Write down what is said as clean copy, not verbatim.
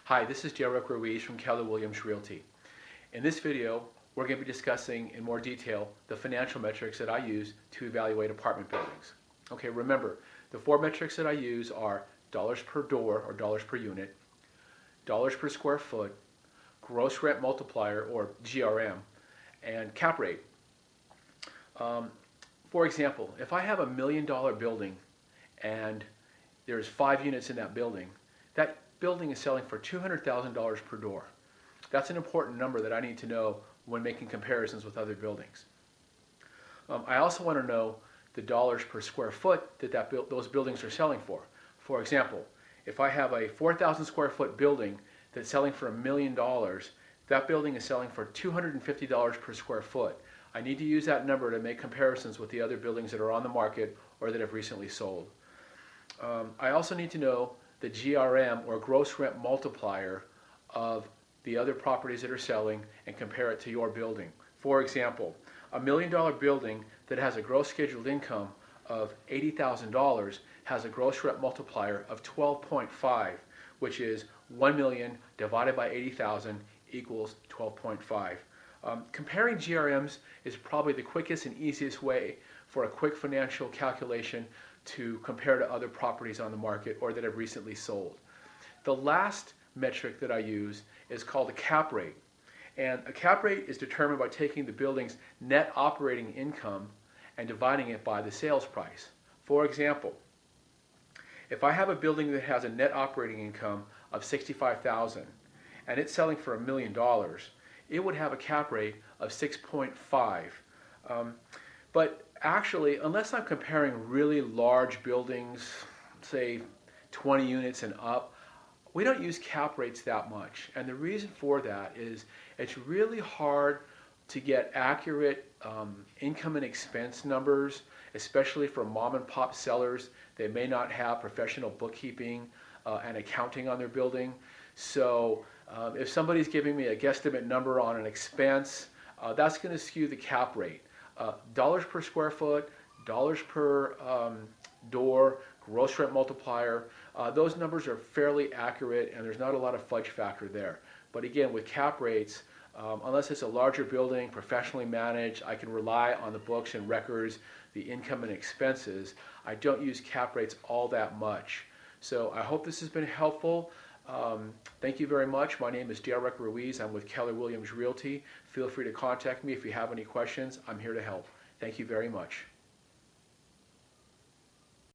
Hi, this is Derrick Ruiz from Keller Williams Realty. In this video, we're going to be discussing in more detail the financial metrics that I use to evaluate apartment buildings. Okay, remember, the four metrics that I use are dollars per door or dollars per unit, dollars per square foot, gross rent multiplier or GRM, and cap rate. For example, if I have $1 million building and there's 5 units in that building is selling for $200,000 per door. That's an important number that I need to know when making comparisons with other buildings. I also want to know the dollars per square foot that those buildings are selling for. For example, if I have a 4,000 square foot building that's selling for $1 million, that building is selling for $250 per square foot. I need to use that number to make comparisons with the other buildings that are on the market or that have recently sold. I also need to know the GRM or gross rent multiplier of the other properties that are selling and compare it to your building. For example, a $1 million building that has a gross scheduled income of $80,000 has a gross rent multiplier of 12.5, which is 1 million divided by 80,000 equals 12.5. Comparing GRMs is probably the quickest and easiest way for a quick financial calculation to compare to other properties on the market or that have recently sold. The last metric that I use is called a cap rate. And a cap rate is determined by taking the building's net operating income and dividing it by the sales price. For example, if I have a building that has a net operating income of $65,000 and it's selling for $1 million, it would have a cap rate of 6.5. But actually, unless I'm comparing really large buildings, say 20 units and up, we don't use cap rates that much. And the reason for that is it's really hard to get accurate income and expense numbers, especially for mom and pop sellers. They may not have professional bookkeeping and accounting on their building. So if somebody's giving me a guesstimate number on an expense, that's going to skew the cap rate. Dollars per square foot, dollars per door, gross rent multiplier, those numbers are fairly accurate and there's not a lot of fudge factor there. But again, with cap rates, unless it's a larger building, professionally managed, I can rely on the books and records, the income and expenses. I don't use cap rates all that much. So I hope this has been helpful. Thank you very much. My name is Derrick Ruiz. I'm with Keller Williams Realty. Feel free to contact me if you have any questions. I'm here to help. Thank you very much.